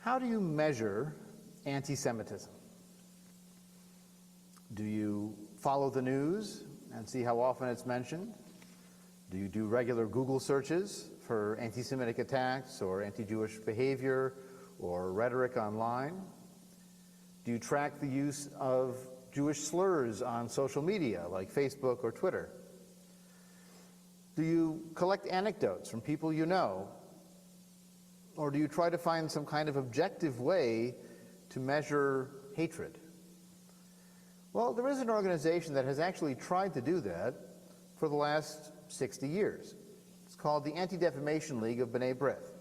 How do you measure anti-Semitism? Do you follow the news and see how often it's mentioned? Do you do regular Google searches for anti-Semitic attacks or anti-Jewish behavior or rhetoric online? Do you track the use of Jewish slurs on social media like Facebook or Twitter? Do you collect anecdotes from people you know? Or do you try to find some kind of objective way to measure hatred? Well, there is an organization that has actually tried to do that for the last 60 years. It's called the Anti-Defamation League of B'nai B'rith.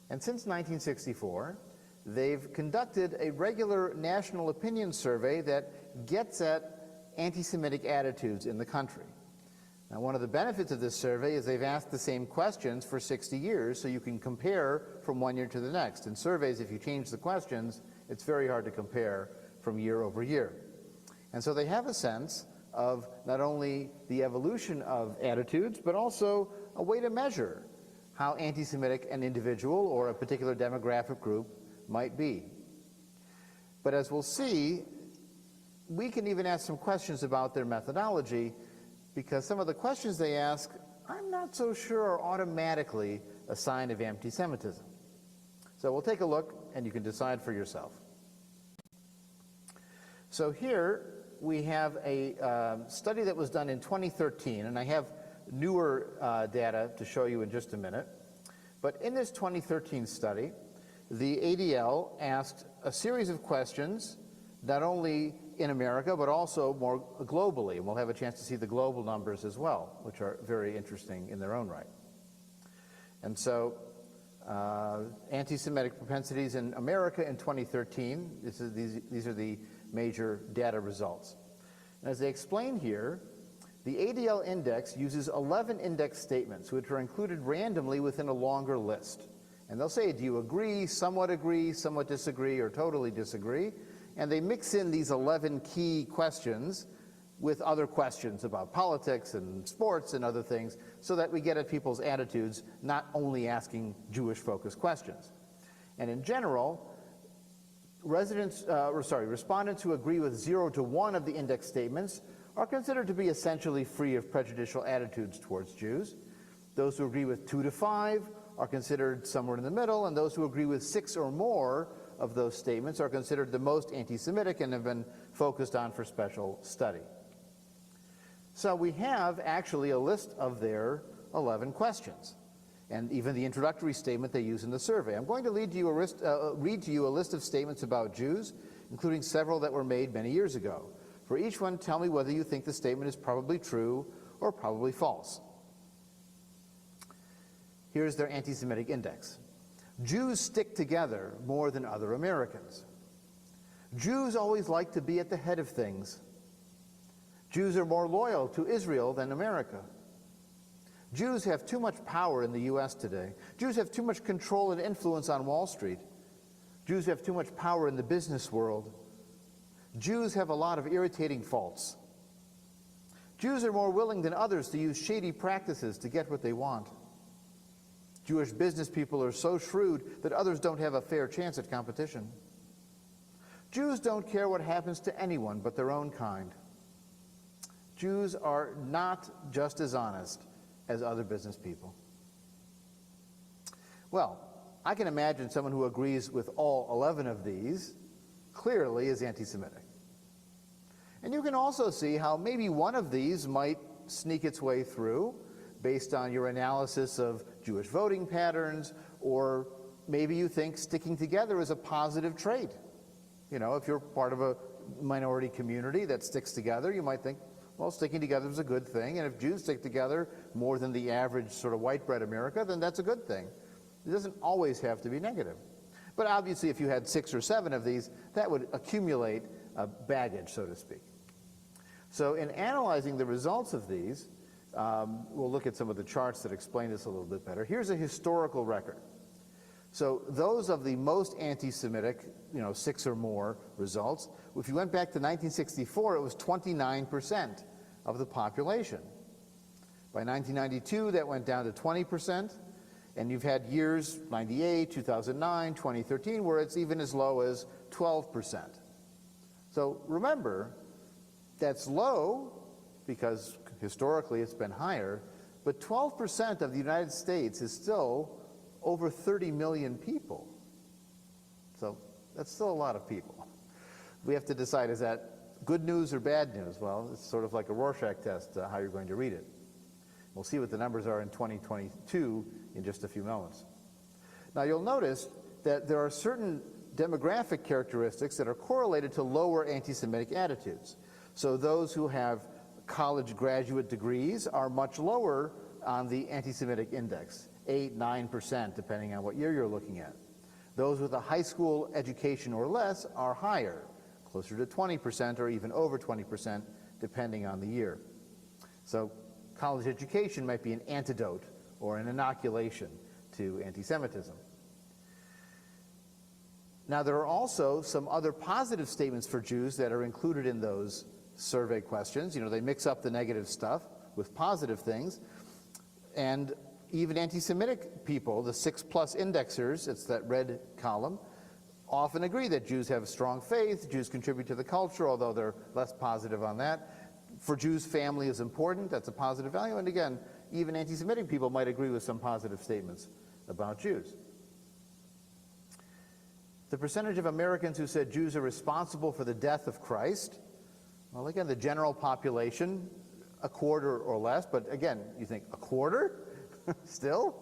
And since 1964, they've conducted a regular national opinion survey that gets at anti-Semitic attitudes in the country. Now, one of the benefits of this survey is they've asked the same questions for 60 years, so you can compare from one year to the next. In surveys, if you change the questions, it's very hard to compare from year over year. And so they have a sense of not only the evolution of attitudes, but also a way to measure how anti-Semitic an individual or a particular demographic group might be. But as we'll see, we can even ask some questions about their methodology, because some of the questions they ask, I'm not so sure are automatically a sign of anti-Semitism. So we'll take a look, and you can decide for yourself. So here we have a study that was done in 2013, and I have newer data to show you in just a minute. But in this 2013 study, the ADL asked a series of questions, not only in America, but also more globally. And we'll have a chance to see the global numbers as well, which are very interesting in their own right. And so, anti-Semitic propensities in America in 2013, these are the major data results. And as they explain here, the ADL index uses 11 index statements, which are included randomly within a longer list. And they'll say, do you agree, somewhat disagree, or totally disagree? And they mix in these 11 key questions with other questions about politics and sports and other things, so that we get at people's attitudes, not only asking Jewish-focused questions. And in general, respondents who agree with 0 to 1 of the index statements are considered to be essentially free of prejudicial attitudes towards Jews. Those who agree with 2 to 5 are considered somewhere in the middle, and those who agree with 6 or more of those statements are considered the most anti-Semitic and have been focused on for special study. So we have actually a list of their 11 questions, and even the introductory statement they use in the survey. I'm going to read to you a list of statements about Jews, including several that were made many years ago. For each one, tell me whether you think the statement is probably true or probably false. Here's their anti-Semitic index. Jews stick together more than other Americans. Jews always like to be at the head of things. Jews are more loyal to Israel than America. Jews have too much power in the U.S. today. Jews have too much control and influence on Wall Street. Jews have too much power in the business world. Jews have a lot of irritating faults. Jews are more willing than others to use shady practices to get what they want. Jewish business people are so shrewd that others don't have a fair chance at competition. Jews don't care what happens to anyone but their own kind. Jews are not just as honest as other business people. Well, I can imagine someone who agrees with all 11 of these clearly is anti-Semitic. And you can also see how maybe one of these might sneak its way through based on your analysis of Jewish voting patterns, or maybe you think sticking together is a positive trait. You know, if you're part of a minority community that sticks together, you might think, well, sticking together is a good thing, and if Jews stick together more than the average sort of white bread America, then that's a good thing. It doesn't always have to be negative. But obviously, if you had 6 or 7 of these, that would accumulate baggage, so to speak. So in analyzing the results of these, we'll look at some of the charts that explain this a little bit better. Here's a historical record. So those of the most anti-Semitic, 6 or more results, if you went back to 1964, it was 29% of the population. By 1992, that went down to 20%, And you've had years, 98, 2009, 2013, where it's even as low as 12%. So remember, that's low because historically it's been higher, but 12% of the United States is still over 30 million people. So that's still a lot of people. We have to decide, is that good news or bad news? Well, it's sort of like a Rorschach test, how you're going to read it. We'll see what the numbers are in 2022 in just a few moments. Now you'll notice that there are certain demographic characteristics that are correlated to lower anti-Semitic attitudes. So those who have college graduate degrees are much lower on the anti-Semitic index, 8, 9%, depending on what year you're looking at. Those with a high school education or less are higher, closer to 20% or even over 20%, depending on the year. So college education might be an antidote or an inoculation to anti-Semitism. Now, there are also some other positive statements for Jews that are included in those survey questions. You know, they mix up the negative stuff with positive things. And even anti-Semitic people, the 6+ indexers, it's that red column, often agree that Jews have strong faith, Jews contribute to the culture, although they're less positive on that. For Jews, family is important, that's a positive value. And again, even anti-Semitic people might agree with some positive statements about Jews. The percentage of Americans who said Jews are responsible for the death of Christ, well, again, the general population, a quarter or less, but again, you think, a quarter? Still?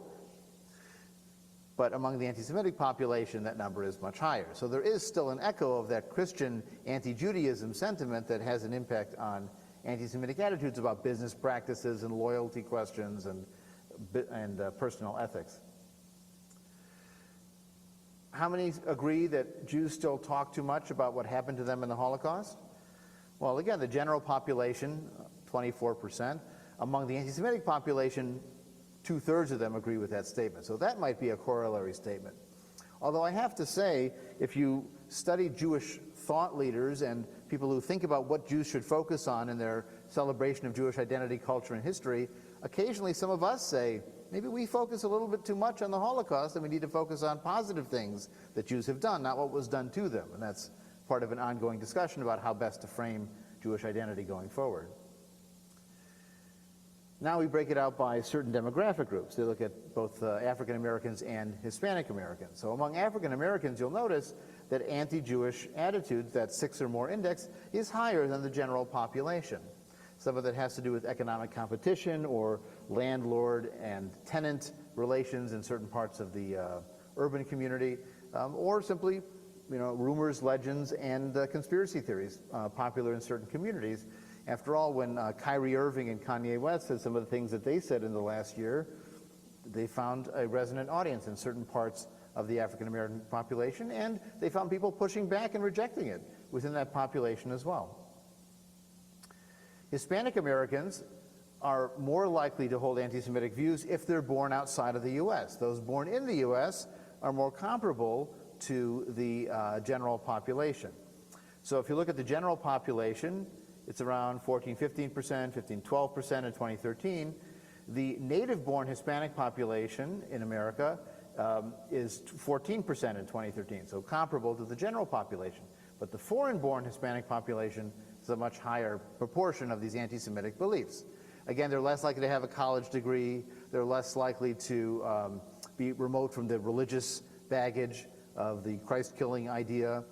But among the anti-Semitic population, that number is much higher. So there is still an echo of that Christian anti-Judaism sentiment that has an impact on anti-Semitic attitudes about business practices and loyalty questions and personal ethics. How many agree that Jews still talk too much about what happened to them in the Holocaust? Well, again, the general population, 24%. Among the anti-Semitic population, 2/3 of them agree with that statement. So that might be a corollary statement. Although I have to say, if you study Jewish thought leaders and people who think about what Jews should focus on in their celebration of Jewish identity, culture, and history, occasionally some of us say, maybe we focus a little bit too much on the Holocaust and we need to focus on positive things that Jews have done, not what was done to them. And that's part of an ongoing discussion about how best to frame Jewish identity going forward. Now we break it out by certain demographic groups. They look at both African Americans and Hispanic Americans. So among African Americans, you'll notice that anti-Jewish attitudes, that 6 or more index, is higher than the general population. Some of that has to do with economic competition or landlord and tenant relations in certain parts of the urban community, or simply, you know, rumors, legends, and conspiracy theories popular in certain communities. After all, when Kyrie Irving and Kanye West said some of the things that they said in the last year, they found a resonant audience in certain parts of the African American population, and they found people pushing back and rejecting it within that population as well. Hispanic Americans are more likely to hold anti-Semitic views if they're born outside of the U.S. Those born in the U.S. are more comparable to the general population. So if you look at the general population, it's around 14-15%, 15-12% in 2013. The native-born Hispanic population in America is 14% in 2013, so comparable to the general population. But the foreign-born Hispanic population is a much higher proportion of these anti-Semitic beliefs. Again, they're less likely to have a college degree, they're less likely to be remote from the religious baggage of the Christ-killing idea,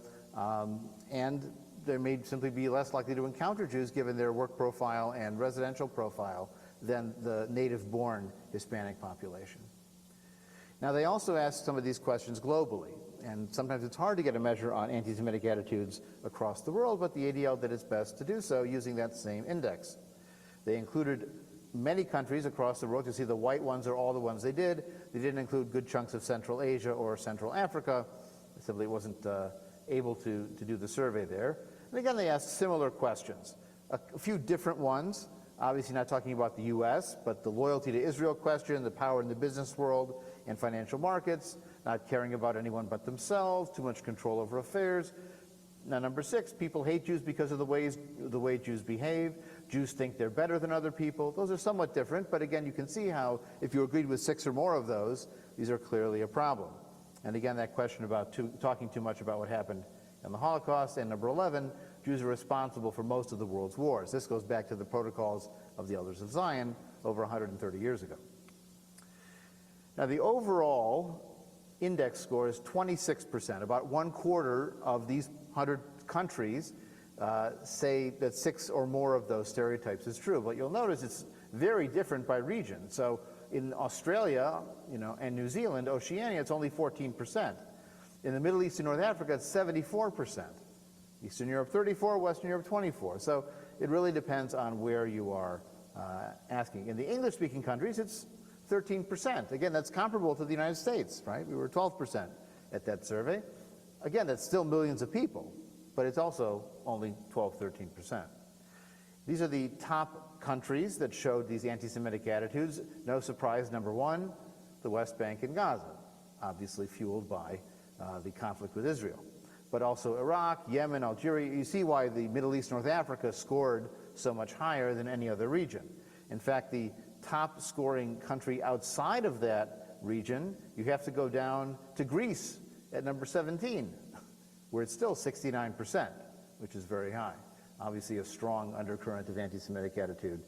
and they may simply be less likely to encounter Jews given their work profile and residential profile than the native-born Hispanic population. Now, they also ask some of these questions globally, and sometimes it's hard to get a measure on anti-Semitic attitudes across the world, but the ADL did its best to do so using that same index. They included many countries across the world. You see the white ones are all the ones they did. They didn't include good chunks of Central Asia or Central Africa. It simply wasn't able to do the survey there. And again, they asked similar questions, a few different ones, obviously not talking about the U.S., but the loyalty to Israel question, the power in the business world and financial markets, not caring about anyone but themselves, too much control over affairs. Now, number 6, people hate Jews because of the way Jews behave. Jews think they're better than other people. Those are somewhat different, but again, you can see how if you agreed with 6 or more of those, these are clearly a problem. And again, that question about talking too much about what happened in the Holocaust. And number 11, Jews are responsible for most of the world's wars. This goes back to the protocols of the Elders of Zion over 130 years ago. Now, the overall index score is 26%. About 1/4 of these 100 countries say that 6 or more of those stereotypes is true. But you'll notice it's very different by region. So in Australia, and New Zealand, Oceania, it's only 14%. In the Middle East and North Africa, it's 74%. Eastern Europe, 34%, Western Europe, 24%. So it really depends on where you are asking. In the English-speaking countries, it's 13%. Again, that's comparable to the United States, right? We were 12% at that survey. Again, that's still millions of people, but it's also only 12, 13%. These are the top countries that showed these anti-Semitic attitudes. No surprise, number 1, the West Bank and Gaza, obviously fueled by the conflict with Israel. But also Iraq, Yemen, Algeria. You see why the Middle East, North Africa scored so much higher than any other region. In fact, the top scoring country outside of that region, you have to go down to Greece at number 17, where it's still 69%, which is very high. Obviously a strong undercurrent of anti-Semitic attitude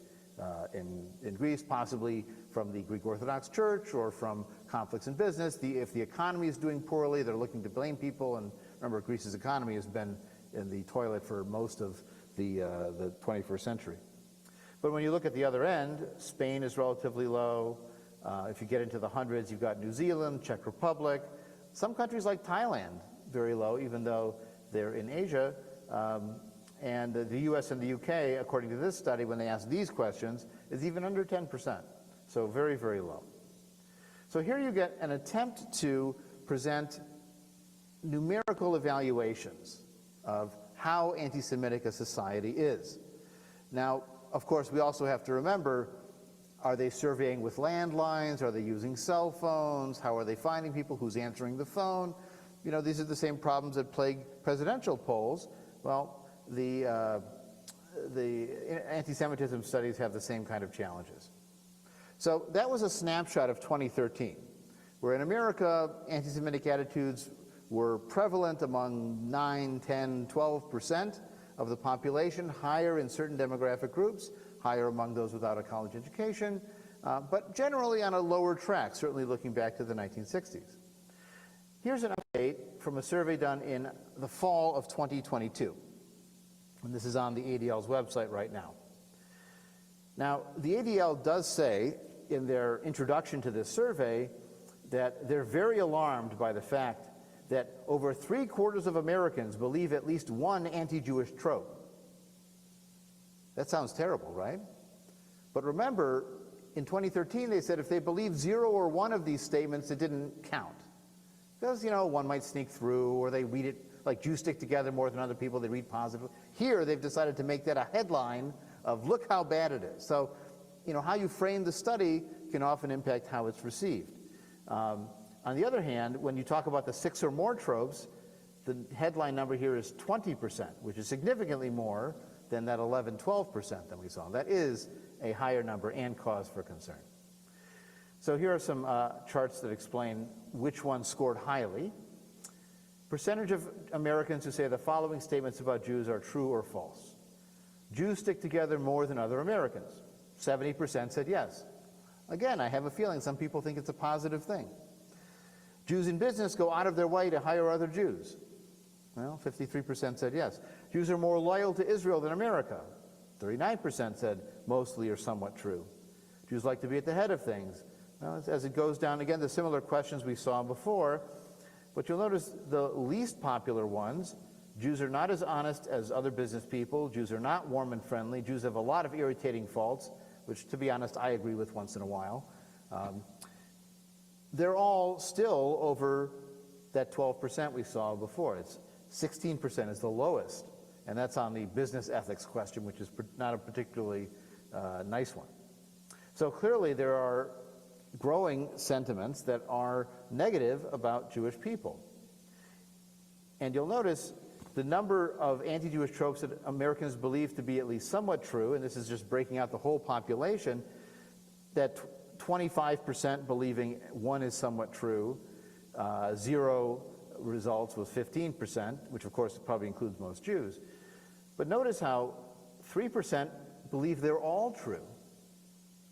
in Greece, possibly from the Greek Orthodox Church or from conflicts in business. If the economy is doing poorly, they're looking to blame people. And remember, Greece's economy has been in the toilet for most of the 21st century. But when you look at the other end, Spain is relatively low. If you get into the hundreds, you've got New Zealand, Czech Republic. Some countries like Thailand, very low, even though they're in Asia. And the US and the UK, according to this study, when they ask these questions, is even under 10%. So very, very low. So here you get an attempt to present numerical evaluations of how anti-Semitic a society is. Now, of course, we also have to remember, are they surveying with landlines? Are they using cell phones? How are they finding people? Who's answering the phone? These are the same problems that plague presidential polls. Well, the anti-Semitism studies have the same kind of challenges. So that was a snapshot of 2013, where in America, anti-Semitic attitudes were prevalent among 9, 10, 12% of the population, higher in certain demographic groups, higher among those without a college education, but generally on a lower track, certainly looking back to the 1960s. Here's an update from a survey done in the fall of 2022. And this is on the ADL's website right now. Now, the ADL does say in their introduction to this survey that they're very alarmed by the fact that over 3/4 of Americans believe at least one anti-Jewish trope. That sounds terrible, right? But remember, in 2013, they said if they believed 0 or 1 of these statements, it didn't count. Because, one might sneak through, or they read it, like Jews stick together more than other people, they read positively. Here, they've decided to make that a headline of, look how bad it is. So, how you frame the study can often impact how it's received. On the other hand, when you talk about the 6 or more tropes, the headline number here is 20%, which is significantly more than that 11, 12% that we saw. That is a higher number and cause for concern. So here are some charts that explain which ones scored highly. Percentage of Americans who say the following statements about Jews are true or false. Jews stick together more than other Americans. 70% said yes. Again, I have a feeling some people think it's a positive thing. Jews in business go out of their way to hire other Jews. Well, 53% said yes. Jews are more loyal to Israel than America. 39% said mostly or somewhat true. Jews like to be at the head of things. Well, as it goes down, again, the similar questions we saw before, but you'll notice the least popular ones, Jews are not as honest as other business people. Jews are not warm and friendly. Jews have a lot of irritating faults, which, to be honest, I agree with once in a while. They're all still over that 12% we saw before. It's 16% is the lowest, and that's on the business ethics question, which is not a particularly nice one. So clearly there are growing sentiments that are negative about Jewish people. And you'll notice the number of anti-Jewish tropes that Americans believe to be at least somewhat true, and this is just breaking out the whole population, that 25% believing one is somewhat true, 0 results with 15%, which of course probably includes most Jews. But notice how 3% believe they're all true.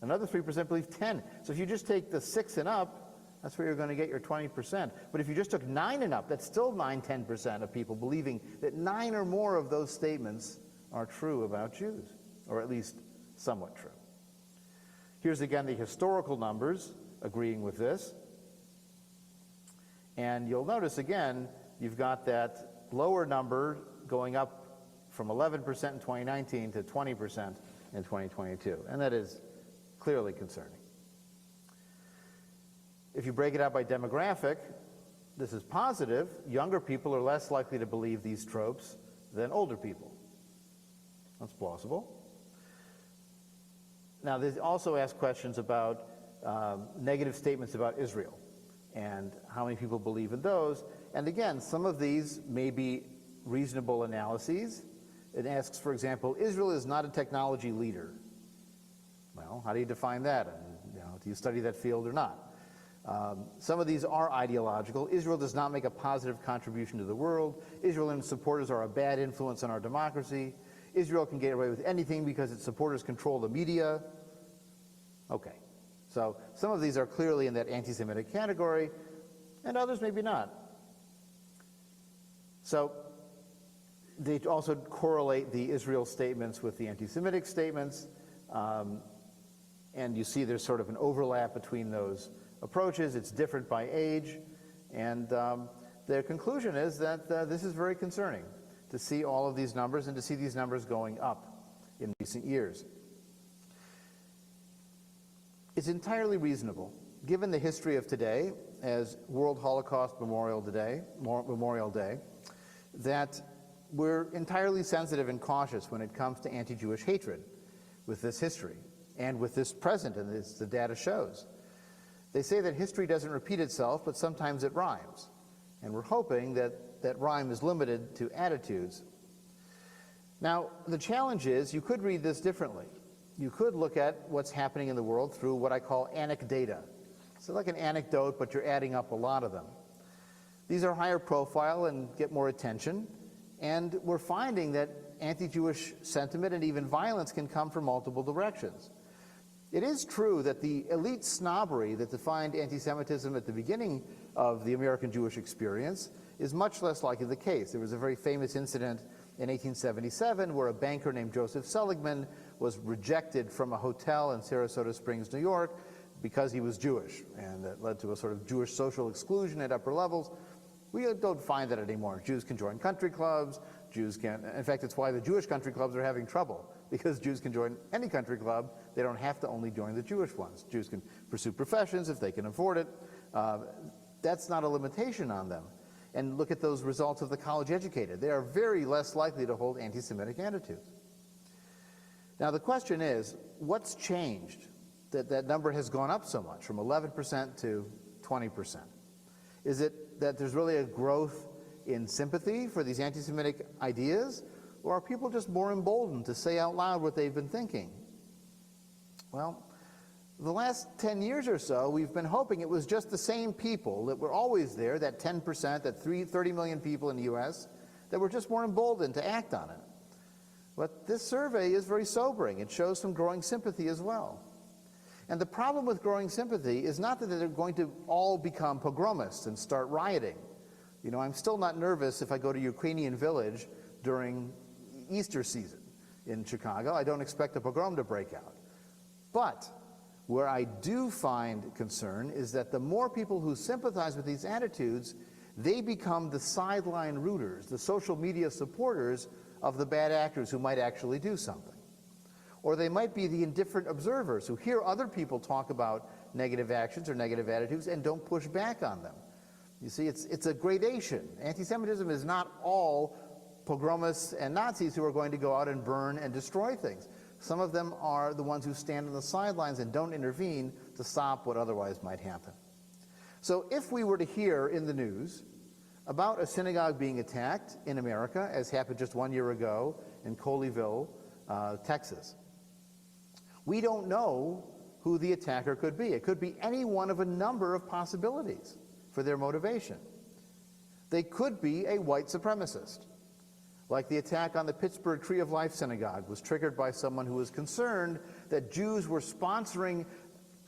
Another 3% believe 10. So if you just take the 6 and up, that's where you're going to get your 20%. But if you just took 9 and up, that's still 10% of people believing that 9 or more of those statements are true about Jews, or at least somewhat true. Here's again the historical numbers agreeing with this. And you'll notice again, you've got that lower number going up from 11% in 2019 to 20% in 2022. And that is clearly concerning. If you break it out by demographic, this is positive. Younger people are less likely to believe these tropes than older people. That's plausible. Now, they also ask questions about negative statements about Israel and how many people believe in those. And again, some of these may be reasonable analyses. It asks, for example, Israel is not a technology leader. Well, how do you define that? And, do you study that field or not? Some of these are ideological. Israel does not make a positive contribution to the world. Israel and its supporters are a bad influence on our democracy. Israel can get away with anything because its supporters control the media. Okay, so some of these are clearly in that anti-Semitic category, and others maybe not. So they also correlate the Israel statements with the anti-Semitic statements, and you see there's sort of an overlap between those approaches. It's different by age, and their conclusion is that this is very concerning to see all of these numbers and to see these numbers going up in recent years. It's entirely reasonable, given the history of today as World Holocaust Memorial Day, that we're entirely sensitive and cautious when it comes to anti-Jewish hatred with this history and with this present, and this, the data shows. They say that history doesn't repeat itself, but sometimes it rhymes. And we're hoping that that rhyme is limited to attitudes. Now, the challenge is you could read this differently. You could look at what's happening in the world through what I call anecdata. So like an anecdote, but you're adding up a lot of them. These are higher profile and get more attention, and we're finding that anti-Jewish sentiment and even violence can come from multiple directions. It is true that the elite snobbery that defined anti-Semitism at the beginning of the American Jewish experience is much less likely the case. There was a very famous incident in 1877 where a banker named Joseph Seligman was rejected from a hotel in Sarasota Springs, New York, because he was Jewish, and that led to a sort of Jewish social exclusion at upper levels. We don't find that anymore. Jews can join country clubs, Jews can, in fact, it's why the Jewish country clubs are having trouble, because Jews can join any country club. They don't have to only join the Jewish ones. Jews can pursue professions if they can afford it. That's not a limitation on them. And look at those results of the college educated. They are very less likely to hold anti-Semitic attitudes. Now the question is, what's changed that that number has gone up so much, from 11% to 20%? Is it that there's really a growth in sympathy for these anti-Semitic ideas, or are people just more emboldened to say out loud what they've been thinking? Well, the last 10 years or so, we've been hoping it was just the same people that were always there, that 10%, that 30 million people in the US, that were just more emboldened to act on it. But this survey is very sobering. It shows some growing sympathy as well. And the problem with growing sympathy is not that they're going to all become pogromists and start rioting. You know, I'm still not nervous if I go to a Ukrainian village during Easter season in Chicago. I don't expect a pogrom to break out. But where I do find concern is that the more people who sympathize with these attitudes, they become the sideline rooters, the social media supporters of the bad actors who might actually do something. Or they might be the indifferent observers who hear other people talk about negative actions or negative attitudes and don't push back on them. You see, it's a gradation. Anti-Semitism is not all pogromists and Nazis who are going to go out and burn and destroy things. Some of them are the ones who stand on the sidelines and don't intervene to stop what otherwise might happen. So if we were to hear in the news about a synagogue being attacked in America, as happened just 1 year ago in Colleyville, Texas. We don't know who the attacker could be. It could be any one of a number of possibilities for their motivation. They could be a white supremacist, like the attack on the Pittsburgh Tree of Life Synagogue was triggered by someone who was concerned that Jews were sponsoring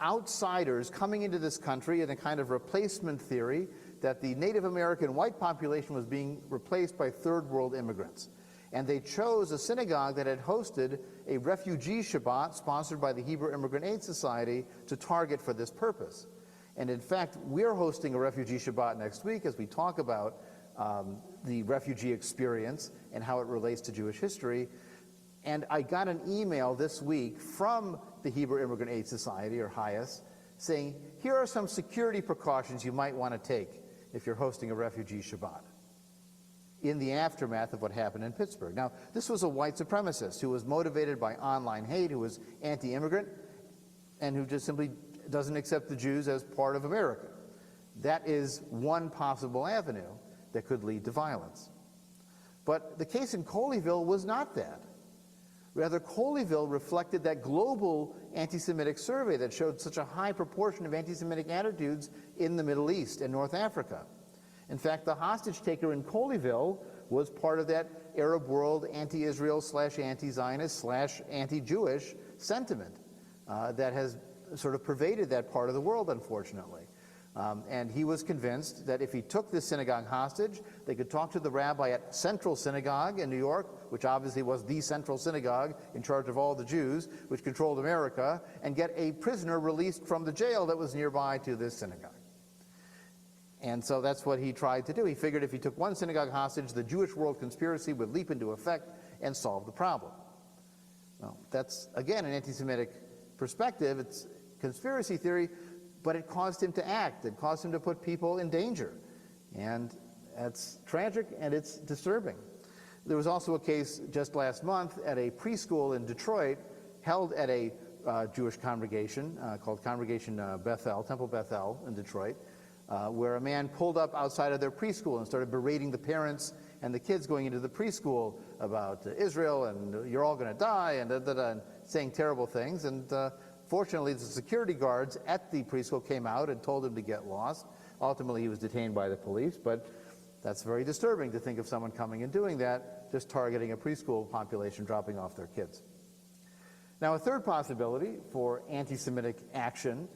outsiders coming into this country in a kind of replacement theory that the Native American white population was being replaced by third world immigrants. And they chose a synagogue that had hosted a refugee Shabbat sponsored by the Hebrew Immigrant Aid Society to target for this purpose. And in fact, we're hosting a refugee Shabbat next week as we talk about the refugee experience and how it relates to Jewish history. And I got an email this week from the Hebrew Immigrant Aid Society, or HIAS, saying, here are some security precautions you might want to take if you're hosting a refugee Shabbat, in the aftermath of what happened in Pittsburgh. Now, this was a white supremacist who was motivated by online hate, who was anti-immigrant, and who just simply doesn't accept the Jews as part of America. That is one possible avenue that could lead to violence. But the case in Colleyville was not that. Rather, Colleyville reflected that global anti-Semitic survey that showed such a high proportion of anti-Semitic attitudes in the Middle East and North Africa. In fact, the hostage taker in Colleyville was part of that Arab world anti-Israel / anti-Zionist / anti-Jewish sentiment that has sort of pervaded that part of the world, unfortunately. And he was convinced that if he took this synagogue hostage, they could talk to the rabbi at Central Synagogue in New York, which obviously was the central synagogue in charge of all the Jews, which controlled America, and get a prisoner released from the jail that was nearby to this synagogue. And so that's what he tried to do. He figured if he took one synagogue hostage, the Jewish world conspiracy would leap into effect and solve the problem. Well, that's, again, an anti-Semitic perspective. It's conspiracy theory, but it caused him to act. It caused him to put people in danger. And that's tragic and it's disturbing. There was also a case just last month at a preschool in Detroit held at a Jewish congregation called Congregation Bethel, Temple Bethel in Detroit, where a man pulled up outside of their preschool and started berating the parents and the kids going into the preschool about Israel and you're all going to die and saying terrible things. And fortunately, the security guards at the preschool came out and told him to get lost. Ultimately, he was detained by the police, but that's very disturbing to think of someone coming and doing that, just targeting a preschool population, dropping off their kids. Now, a third possibility for anti-Semitic action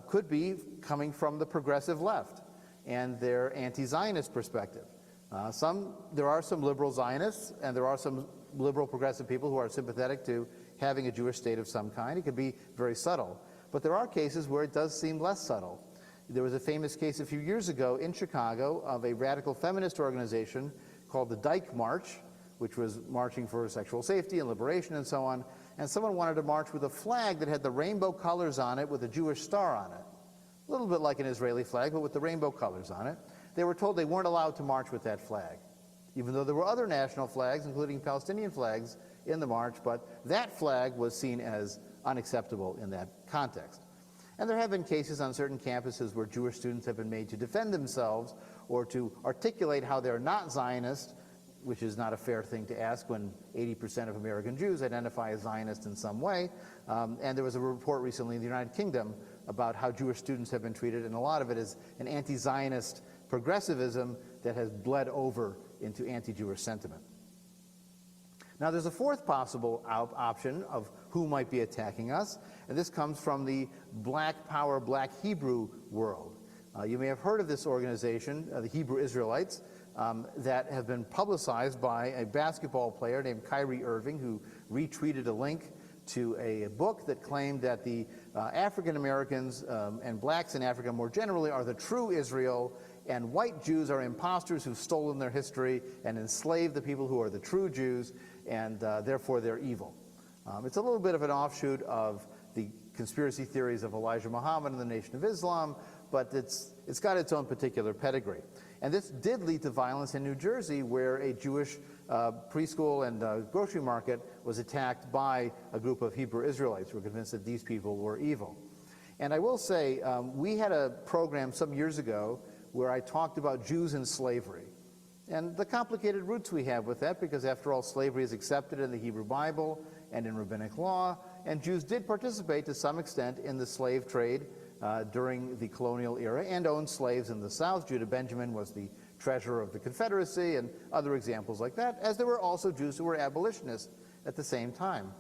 could be coming from the progressive left and their anti-Zionist perspective. There are some liberal Zionists and there are some liberal progressive people who are sympathetic to having a Jewish state of some kind. It could be very subtle. But there are cases where it does seem less subtle. There was a famous case a few years ago in Chicago of a radical feminist organization called the Dyke March, which was marching for sexual safety and liberation and so on. And someone wanted to march with a flag that had the rainbow colors on it with a Jewish star on it. A little bit like an Israeli flag, but with the rainbow colors on it. They were told they weren't allowed to march with that flag, even though there were other national flags, including Palestinian flags, in the march, but that flag was seen as unacceptable in that context. And there have been cases on certain campuses where Jewish students have been made to defend themselves or to articulate how they're not Zionist, which is not a fair thing to ask when 80% of American Jews identify as Zionist in some way. And there was a report recently in the United Kingdom about how Jewish students have been treated, and a lot of it is an anti-Zionist progressivism that has bled over into anti-Jewish sentiment. Now, there's a fourth possible option of who might be attacking us, and this comes from the Black Power, Black Hebrew world. You may have heard of this organization, the Hebrew Israelites, that have been publicized by a basketball player named Kyrie Irving, who retweeted a link to a book that claimed that the African Americans and blacks in Africa more generally are the true Israel, and white Jews are imposters who've stolen their history and enslaved the people who are the true Jews, and therefore they're evil. It's a little bit of an offshoot of the conspiracy theories of Elijah Muhammad and the Nation of Islam, but it's got its own particular pedigree. And this did lead to violence in New Jersey, where a Jewish preschool and grocery market was attacked by a group of Hebrew Israelites who were convinced that these people were evil. And I will say, we had a program some years ago where I talked about Jews in slavery and the complicated roots we have with that, because after all, slavery is accepted in the Hebrew Bible and in rabbinic law, and Jews did participate to some extent in the slave trade during the colonial era and owned slaves in the South. Judah Benjamin was the treasurer of the Confederacy and other examples like that, as there were also Jews who were abolitionists at the same time.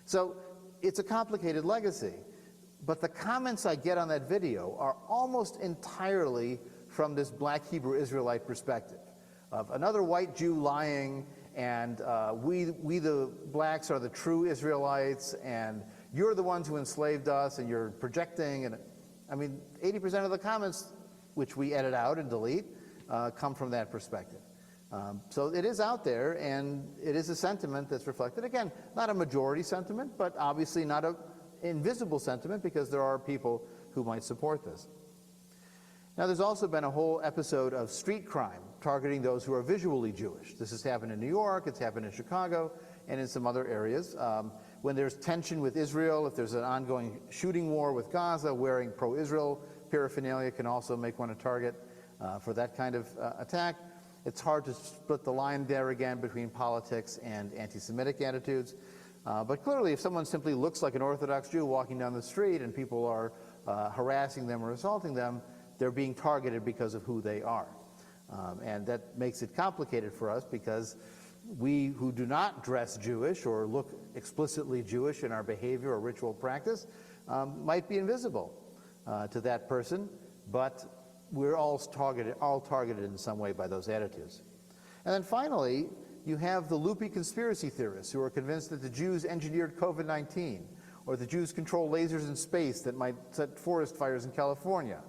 So it's a complicated legacy, but the comments I get on that video are almost entirely from this black Hebrew Israelite perspective of another white Jew lying, and we the blacks are the true Israelites, and you're the ones who enslaved us, and you're projecting. And I mean, 80% of the comments, which we edit out and delete, come from that perspective. So it is out there, and it is a sentiment that's reflected. Again, not a majority sentiment, but obviously not an invisible sentiment, because there are people who might support this. Now, there's also been a whole episode of street crime targeting those who are visually Jewish. This has happened in New York, it's happened in Chicago, and in some other areas. When there's tension with Israel, if there's an ongoing shooting war with Gaza, wearing pro-Israel paraphernalia can also make one a target for that kind of attack. It's hard to split the line there again between politics and anti-Semitic attitudes. But clearly, if someone simply looks like an Orthodox Jew walking down the street and people are harassing them or assaulting them, they're being targeted because of who they are. And that makes it complicated for us, because we who do not dress Jewish or look explicitly Jewish in our behavior or ritual practice might be invisible to that person, but we're all targeted in some way by those attitudes. And then finally, you have the loopy conspiracy theorists who are convinced that the Jews engineered COVID-19, or the Jews control lasers in space that might set forest fires in California,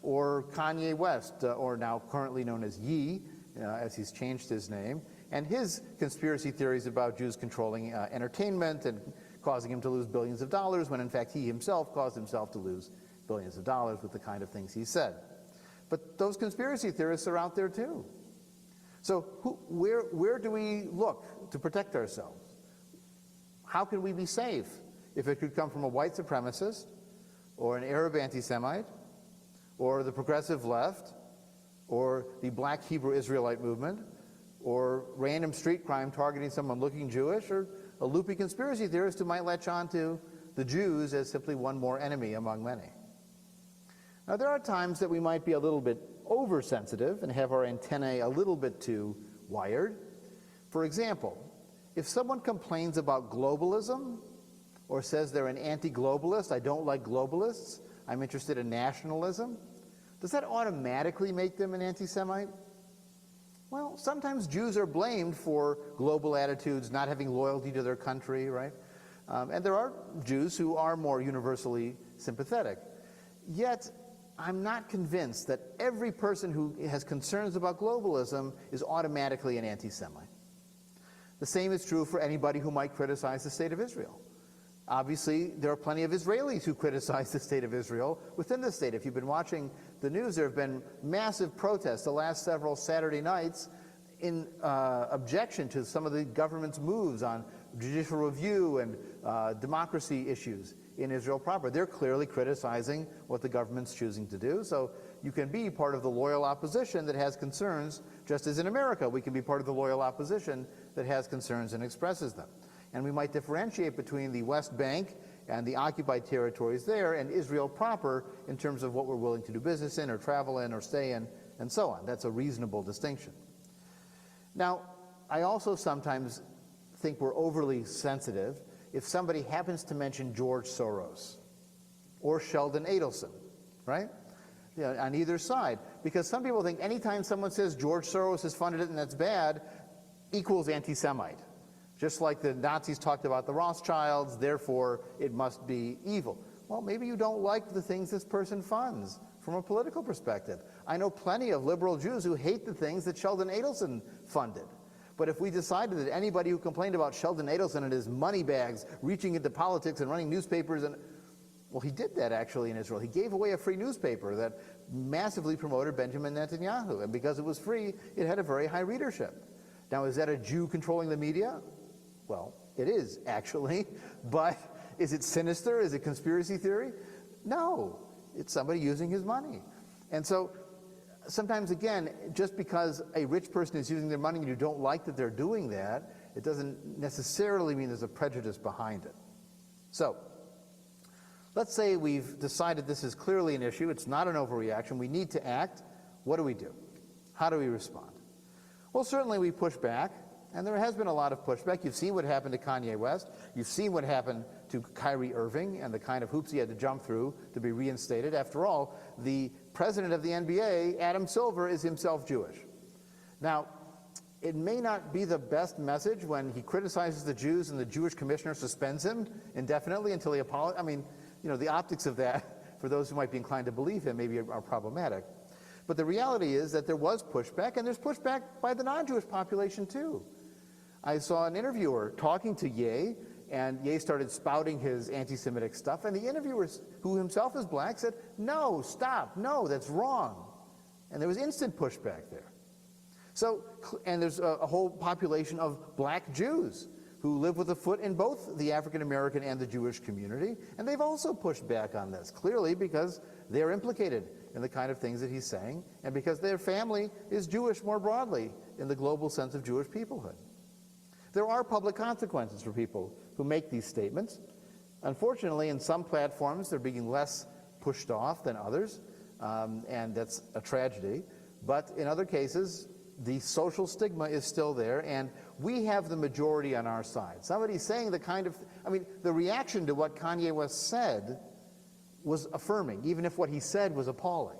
or Kanye West, or now currently known as Ye, as he's changed his name, and his conspiracy theories about Jews controlling entertainment and causing him to lose billions of dollars, when in fact he himself caused himself to lose billions of dollars with the kind of things he said. But those conspiracy theorists are out there too. So where do we look to protect ourselves? How can we be safe if it could come from a white supremacist, or an Arab anti-Semite, or the progressive left, or the black Hebrew Israelite movement, or random street crime targeting someone looking Jewish, or a loopy conspiracy theorist who might latch on to the Jews as simply one more enemy among many? Now, there are times that we might be a little bit oversensitive and have our antennae a little bit too wired. For example, if someone complains about globalism, or says they're an anti-globalist, I don't like globalists, I'm interested in nationalism, does that automatically make them an anti-Semite? Well, sometimes Jews are blamed for global attitudes, not having loyalty to their country, right? And there are Jews who are more universally sympathetic. Yet, I'm not convinced that every person who has concerns about globalism is automatically an anti-Semite. The same is true for anybody who might criticize the state of Israel. Obviously, there are plenty of Israelis who criticize the state of Israel within the state. If you've been watching the news, there have been massive protests the last several Saturday nights in objection to some of the government's moves on judicial review and democracy issues in Israel proper. They're clearly criticizing what the government's choosing to do. So you can be part of the loyal opposition that has concerns, just as in America we can be part of the loyal opposition that has concerns and expresses them. And we might differentiate between the West Bank and the occupied territories there and Israel proper in terms of what we're willing to do business in or travel in or stay in and so on. That's a reasonable distinction. Now, I also sometimes think we're overly sensitive if somebody happens to mention George Soros or Sheldon Adelson, right? On either side. Because some people think anytime someone says George Soros has funded it and that's bad, equals anti-Semite. Just like the Nazis talked about the Rothschilds, therefore it must be evil. Well, maybe you don't like the things this person funds from a political perspective. I know plenty of liberal Jews who hate the things that Sheldon Adelson funded. But if we decided that anybody who complained about Sheldon Adelson and his money bags reaching into politics and running newspapers, and well, he did that actually in Israel. He gave away a free newspaper that massively promoted Benjamin Netanyahu, and because it was free, it had a very high readership. Now, is that a Jew controlling the media? Well, it is, actually, but is it sinister? Is it conspiracy theory? No, it's somebody using his money. And so sometimes, again, just because a rich person is using their money and you don't like that they're doing that, it doesn't necessarily mean there's a prejudice behind it. So, let's say we've decided this is clearly an issue, it's not an overreaction, we need to act. What do? How do we respond? Well, certainly we push back, and there has been a lot of pushback. You've seen what happened to Kanye West. You've seen what happened to Kyrie Irving and the kind of hoops he had to jump through to be reinstated. After all, the president of the NBA, Adam Silver, is himself Jewish. Now, it may not be the best message when he criticizes the Jews and the Jewish commissioner suspends him indefinitely until he apologizes. I mean, you know, the optics of that, for those who might be inclined to believe him, maybe are problematic. But the reality is that there was pushback, and there's pushback by the non-Jewish population too. I saw an interviewer talking to Ye, and Ye started spouting his anti-Semitic stuff, and the interviewer, who himself is black, said, "No, stop, no, that's wrong." And there was instant pushback there. So, and there's a whole population of black Jews who live with a foot in both the African American and the Jewish community, and they've also pushed back on this, clearly because they're implicated in the kind of things that he's saying, and because their family is Jewish more broadly in the global sense of Jewish peoplehood. There are public consequences for people who make these statements. Unfortunately, in some platforms, they're being less pushed off than others, and that's a tragedy. But in other cases, the social stigma is still there, and we have the majority on our side. Somebody saying the kind of, I mean, the reaction to what Kanye West said was affirming, even if what he said was appalling,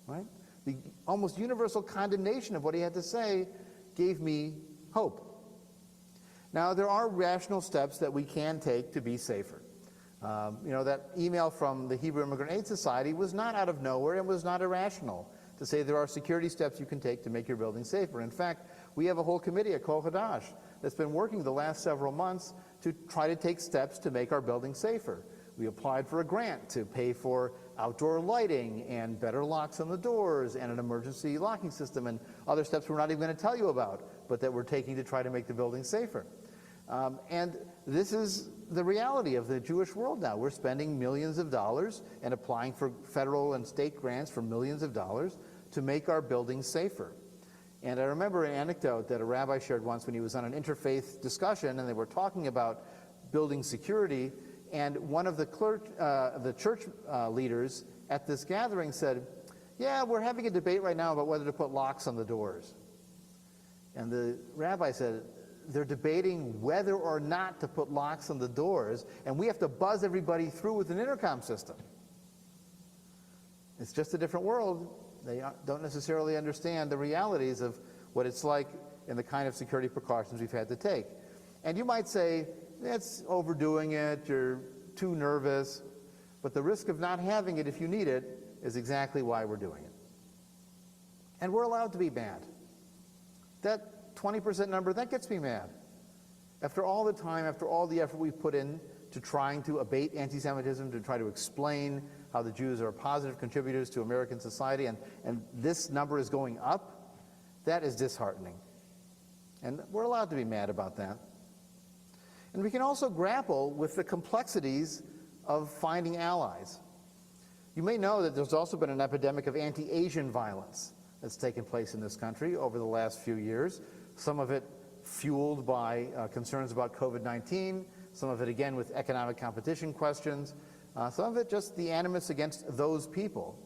right? The almost universal condemnation of what he had to say gave me hope. Now, there are rational steps that we can take to be safer. You know, that email from the Hebrew Immigrant Aid Society was not out of nowhere and was not irrational to say there are security steps you can take to make your building safer. In fact, we have a whole committee at Hadash that's been working the last several months to try to take steps to make our buildings safer. We applied for a grant to pay for outdoor lighting and better locks on the doors and an emergency locking system and other steps we're not even going to tell you about, but that we're taking to try to make the building safer. And this is the reality of the Jewish world now. We're spending millions of dollars and applying for federal and state grants for millions of dollars to make our buildings safer. And I remember an anecdote that a rabbi shared once when he was on an interfaith discussion, and they were talking about building security, and one of the church leaders at this gathering said, "Yeah, we're having a debate right now about whether to put locks on the doors." And the rabbi said, "They're debating whether or not to put locks on the doors, and we have to buzz everybody through with an intercom system." It's just a different world. They don't necessarily understand the realities of what it's like in the kind of security precautions we've had to take. And you might say, that's overdoing it, you're too nervous, but the risk of not having it if you need it is exactly why we're doing it. And we're allowed to be mad. That 20% number, that gets me mad. After all the time, after all the effort we've put in to trying to abate anti-Semitism, to try to explain how the Jews are positive contributors to American society, and this number is going up, that is disheartening. And we're allowed to be mad about that. And we can also grapple with the complexities of finding allies. You may know that there's also been an epidemic of anti-Asian violence that's taken place in this country over the last few years, some of it fueled by concerns about COVID-19, some of it again with economic competition questions, some of it just the animus against those people.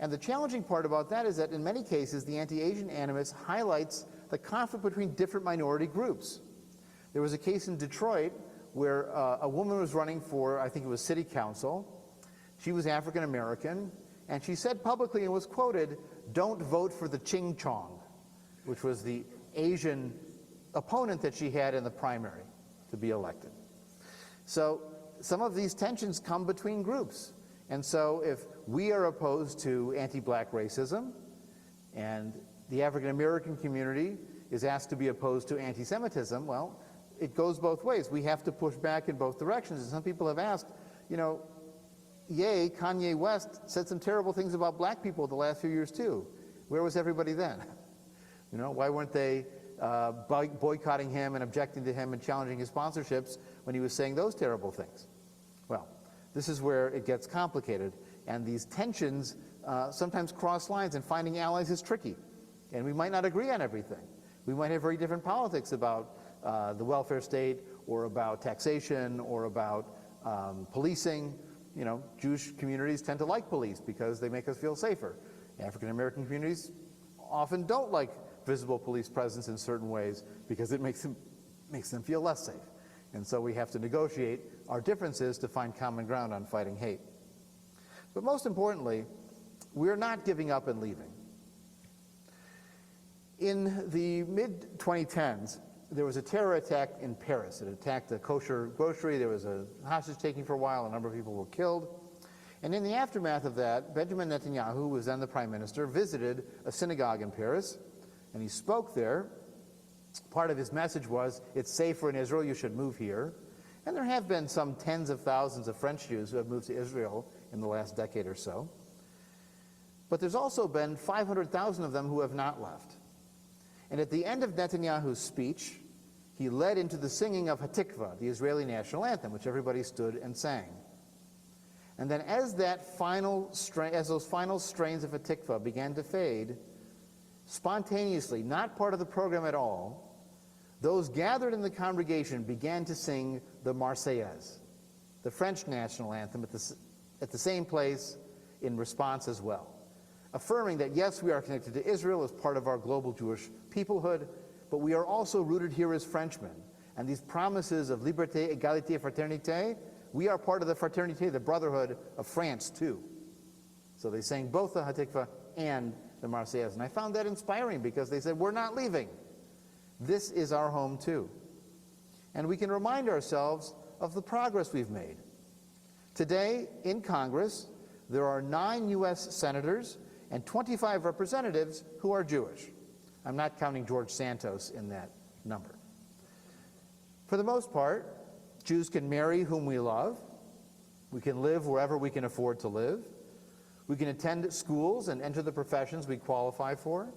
And the challenging part about that is that in many cases the anti-Asian animus highlights the conflict between different minority groups. There was a case in Detroit where a woman was running for, I think it was city council. She was African American, and she said publicly and was quoted, "Don't vote for the Ching Chong," which was the Asian opponent that she had in the primary to be elected. So some of these tensions come between groups. And so if we are opposed to anti-black racism, and the African American community is asked to be opposed to anti-Semitism, well, it goes both ways. We have to push back in both directions. And some people have asked, you know, Kanye West said some terrible things about black people the last few years too. Where was everybody then? You know, why weren't they boycotting him and objecting to him and challenging his sponsorships when he was saying those terrible things? Well, this is where it gets complicated, and these tensions sometimes cross lines, and finding allies is tricky. And we might not agree on everything. We might have very different politics about the welfare state, or about taxation, or about policing. You know, Jewish communities tend to like police because they make us feel safer. African American communities often don't like visible police presence in certain ways because it makes them feel less safe. And so we have to negotiate our differences to find common ground on fighting hate. But most importantly, we're not giving up and leaving. In the mid-2010s, there was a terror attack in Paris. It attacked a kosher grocery. There was a hostage taking for a while. A number of people were killed. And in the aftermath of that, Benjamin Netanyahu, who was then the prime minister, visited a synagogue in Paris, and he spoke there. Part of his message was, it's safer in Israel, you should move here. And there have been some tens of thousands of French Jews who have moved to Israel in the last decade or so. But there's also been 500,000 of them who have not left. And at the end of Netanyahu's speech, he led into the singing of Hatikva, the Israeli national anthem, which everybody stood and sang. And then as those final strains of Hatikva began to fade, spontaneously, not part of the program at all, those gathered in the congregation began to sing the Marseillaise, the French national anthem, at the same place in response as well, affirming that yes, we are connected to Israel as part of our global Jewish peoplehood, but we are also rooted here as Frenchmen. And these promises of liberté, égalité, fraternité, we are part of the fraternité, the brotherhood of France too. So they sang both the Hatikva and the Marseillaise. And I found that inspiring because they said, we're not leaving. This is our home too. And we can remind ourselves of the progress we've made. Today, in Congress, there are 9 U.S. senators and 25 representatives who are Jewish. I'm not counting George Santos in that number. For the most part, Jews can marry whom we love. We can live wherever we can afford to live. We can attend schools and enter the professions we qualify for.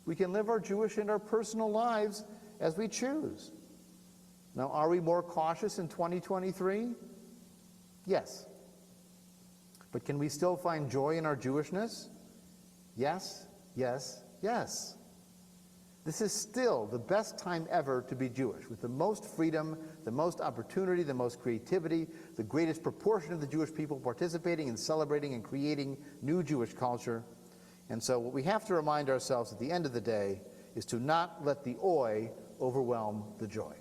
We can live our Jewish and our personal lives as we choose. Now, are we more cautious in 2023? Yes. But can we still find joy in our Jewishness? Yes, yes, yes. This is still the best time ever to be Jewish, with the most freedom, the most opportunity, the most creativity, the greatest proportion of the Jewish people participating and celebrating and creating new Jewish culture. And so what we have to remind ourselves at the end of the day is to not let the oi overwhelm the joy.